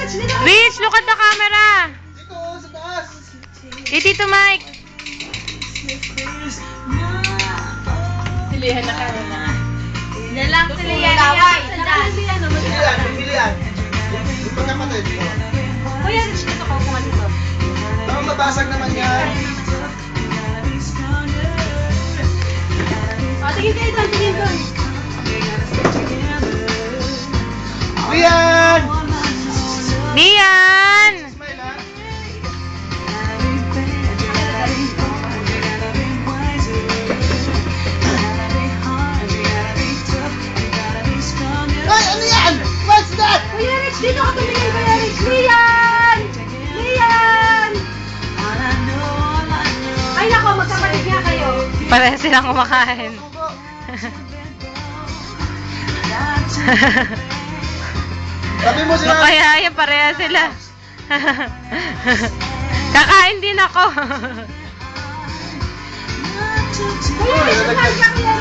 Rich, look at the camera. Dito, sa taas. Tito Mike. Silihan na kami na. Yan lang silihan. Laway. Pilihan, pilihan. Yung magkapatid. Kuya, Rich, dito ka kung dito. Ang mabasag naman yan. Tingin kayo doon, tingin doon. Rian! Nian. Smile, ha? Ay, ano yan? What's that? Kuya Rich, dito ka tumingin, Kuya Rich. Lian! Lian! Ay, nako, magkapatid nga kayo. Pareha silang kumakain. Sabi mo No, sila. kaya yan, pareha sila. Kakain din ako. Kuya Rich, kumain ka, Kuya